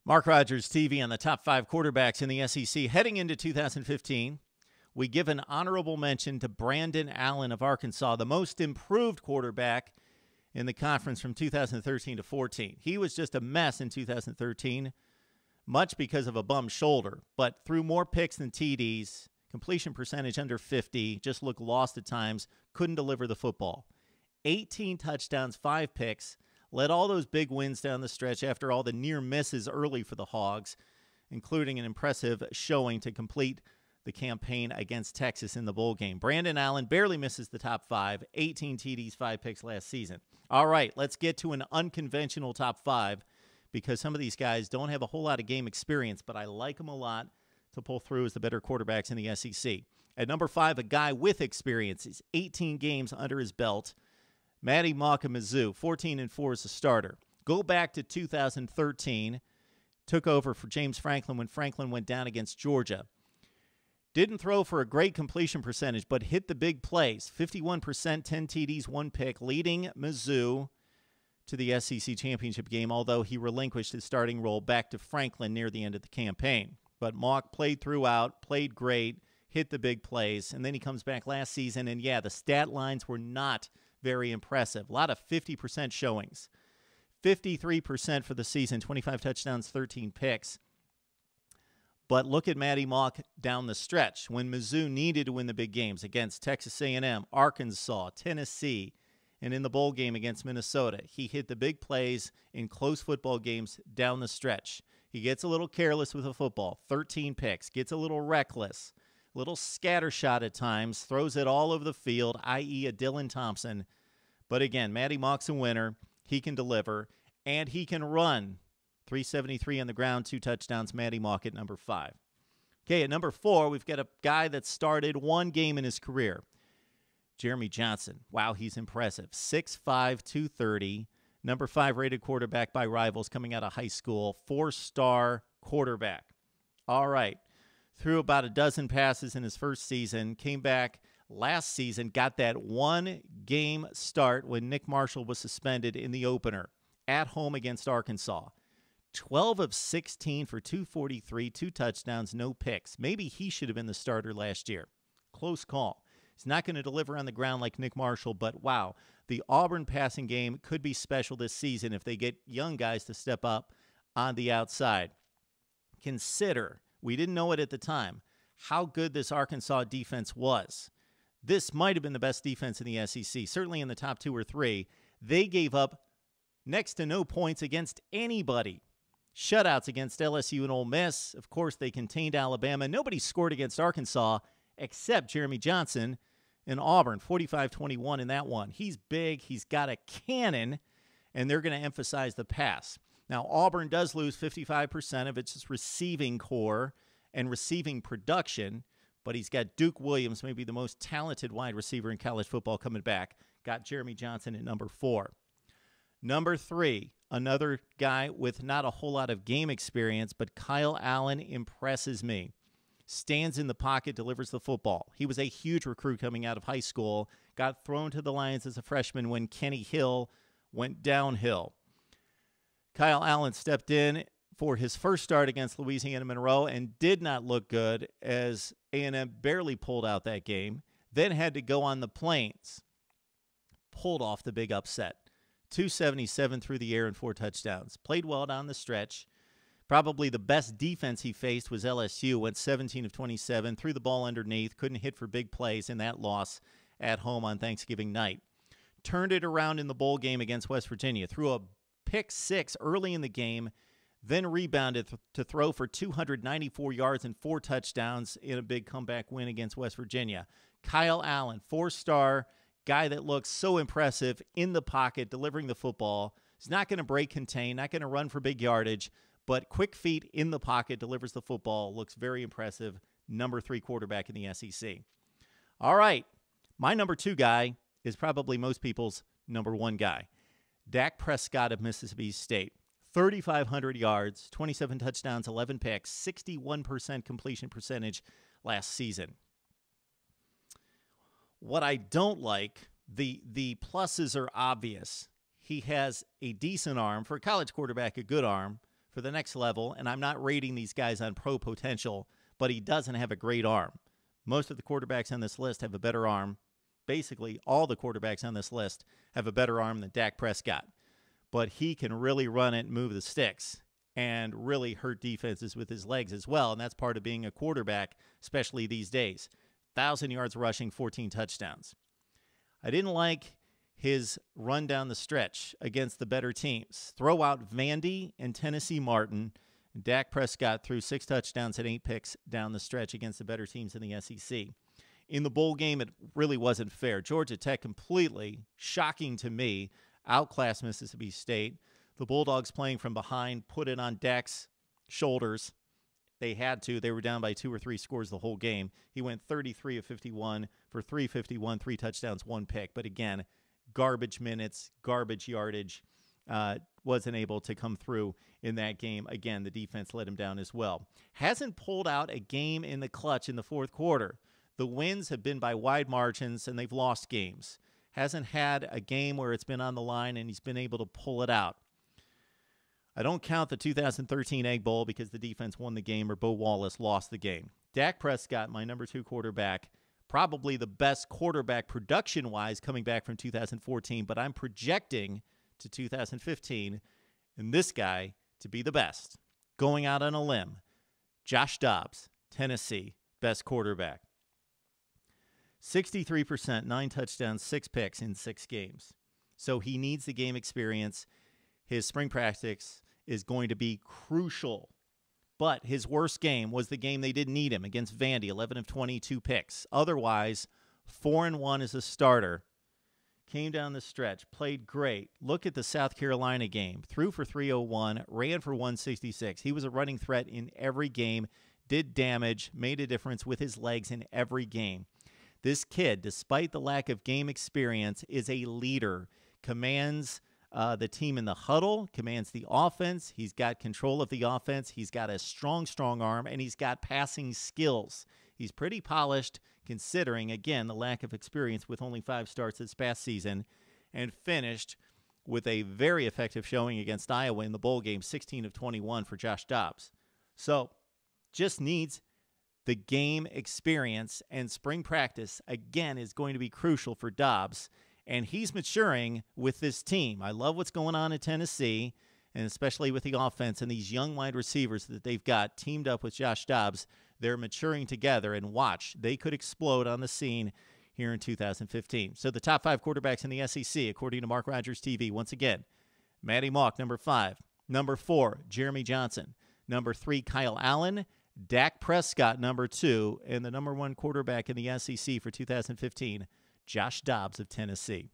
Mark Rogers TV on the top 5 quarterbacks in the SEC heading into 2015. We give an honorable mention to Brandon Allen of Arkansas, the most improved quarterback in the conference from 2013 to 14. He was just a mess in 2013, much because of a bum shoulder, but threw more picks than TDs, completion percentage under 50, just looked lost at times, couldn't deliver the football. 18 touchdowns, 5 picks. Led all those big wins down the stretch after all the near misses early for the Hogs, including an impressive showing to complete the campaign against Texas in the bowl game. Brandon Allen barely misses the top 5, 18 TDs, 5 picks last season. All right, let's get to an unconventional top 5 because some of these guys don't have a whole lot of game experience, but I like them a lot to pull through as the better quarterbacks in the SEC. At number 5, a guy with experience. He's 18 games under his belt. Maty Mauk of Mizzou, 14-4 as a starter. Go back to 2013. Took over for James Franklin when Franklin went down against Georgia. Didn't throw for a great completion percentage, but hit the big plays. 51%, 10 TDs, 1 pick, leading Mizzou to the SEC championship game, although he relinquished his starting role back to Franklin near the end of the campaign. But Mauk played throughout, played great, hit the big plays, and then he comes back last season, and yeah, the stat lines were not very impressive. A lot of 50% showings. 53% for the season, 25 touchdowns, 13 picks. But look at Maty Mauk down the stretch when Mizzou needed to win the big games against Texas A&M, Arkansas, Tennessee, and in the bowl game against Minnesota. He hit the big plays in close football games down the stretch. He gets a little careless with the football, 13 picks, gets a little reckless. Little scattershot at times, throws it all over the field, i.e. a Dylan Thompson. But again, Maty Mauk's a winner. He can deliver, and he can run. 373 on the ground, 2 touchdowns, Maty Mauk at number 5. Okay, at number 4, we've got a guy that started 1 game in his career. Jeremy Johnson. Wow, he's impressive. 6'5", 230. Number 5 rated quarterback by Rivals coming out of high school. 4-star quarterback. All right. Threw about a dozen passes in his first season, came back last season, got that 1-game start when Nick Marshall was suspended in the opener at home against Arkansas. 12 of 16 for 243, 2 touchdowns, no picks. Maybe he should have been the starter last year. Close call. He's not going to deliver on the ground like Nick Marshall, but wow, the Auburn passing game could be special this season if they get young guys to step up on the outside. Consider, we didn't know it at the time, how good this Arkansas defense was. This might have been the best defense in the SEC, certainly in the top 2 or 3. They gave up next to no points against anybody. Shutouts against LSU and Ole Miss. Of course, they contained Alabama. Nobody scored against Arkansas except Jeremy Johnson in Auburn, 45-21 in that one. He's big. He's got a cannon, and they're going to emphasize the pass. Now, Auburn does lose 55% of its receiving core and receiving production, but he's got Duke Williams, maybe the most talented wide receiver in college football, coming back. Got Jeremy Johnson at number 4. Number 3, another guy with not a whole lot of game experience, but Kyle Allen impresses me. Stands in the pocket, delivers the football. He was a huge recruit coming out of high school, got thrown to the Lions as a freshman when Kenny Hill went downhill. Kyle Allen stepped in for his first start against Louisiana Monroe and did not look good as A&M barely pulled out that game, then had to go on the Plains. Pulled off the big upset. 277 through the air and 4 touchdowns. Played well down the stretch. Probably the best defense he faced was LSU, went 17 of 27, threw the ball underneath, couldn't hit for big plays in that loss at home on Thanksgiving night. Turned it around in the bowl game against West Virginia, threw a pick 6 early in the game, then rebounded to throw for 294 yards and 4 touchdowns in a big comeback win against West Virginia. Kyle Allen, 4-star guy that looks so impressive in the pocket, delivering the football. He's not going to break contain, not going to run for big yardage, but quick feet in the pocket, delivers the football, looks very impressive. Number 3 quarterback in the SEC. All right, my number 2 guy is probably most people's number 1 guy. Dak Prescott of Mississippi State. 3,500 yards, 27 touchdowns, 11 picks, 61% completion percentage last season. What I don't like, the pluses are obvious. He has a decent arm. For a college quarterback, a good arm. for the next level, and I'm not rating these guys on pro potential, but he doesn't have a great arm. Most of the quarterbacks on this list have a better arm. Basically, all the quarterbacks on this list have a better arm than Dak Prescott. But he can really run it and move the sticks and really hurt defenses with his legs as well, and that's part of being a quarterback, especially these days. 1,000 yards rushing, 14 touchdowns. I didn't like his run down the stretch against the better teams. Throw out Vandy and Tennessee Martin. Dak Prescott threw 6 touchdowns and 8 picks down the stretch against the better teams in the SEC. In the bowl game, it really wasn't fair. Georgia Tech completely, shocking to me, outclassed Mississippi State. The Bulldogs playing from behind put it on Dak's shoulders. They had to. They were down by 2 or 3 scores the whole game. He went 33 of 51 for 351, 3 touchdowns, 1 pick. But again, garbage minutes, garbage yardage. Wasn't able to come through in that game. Again, the defense let him down as well. Hasn't pulled out a game in the clutch in the fourth quarter. The wins have been by wide margins, and they've lost games. Hasn't had a game where it's been on the line, and he's been able to pull it out. I don't count the 2013 Egg Bowl because the defense won the game or Bo Wallace lost the game. Dak Prescott, my number 2 quarterback, probably the best quarterback production-wise coming back from 2014, but I'm projecting to 2015 and this guy to be the best. Going out on a limb, Josh Dobbs, Tennessee, best quarterback. 63%, 9 touchdowns, 6 picks in 6 games. So he needs the game experience. His spring practice is going to be crucial. But his worst game was the game they didn't need him against Vandy, 11 of 22 picks. Otherwise, 4-1 as a starter. Came down the stretch, played great. Look at the South Carolina game. Threw for 301, ran for 166. He was a running threat in every game, did damage, made a difference with his legs in every game. This kid, despite the lack of game experience, is a leader, commands the team in the huddle, commands the offense. He's got control of the offense. He's got a strong, strong arm, and he's got passing skills. He's pretty polished considering, again, the lack of experience with only 5 starts this past season, and finished with a very effective showing against Iowa in the bowl game, 16 of 21 for Josh Dobbs. So just needs the game experience, and spring practice, again, is going to be crucial for Dobbs, and he's maturing with this team. I love what's going on in Tennessee, and especially with the offense and these young wide receivers that they've got teamed up with Josh Dobbs. They're maturing together, and watch, they could explode on the scene here in 2015. So the top 5 quarterbacks in the SEC, according to MarkRogersTV, once again, Maty Mauk, number 5. Number 4, Jeremy Johnson. Number 3, Kyle Allen. Dak Prescott, number 2. And the number 1 quarterback in the SEC for 2015, Josh Dobbs of Tennessee.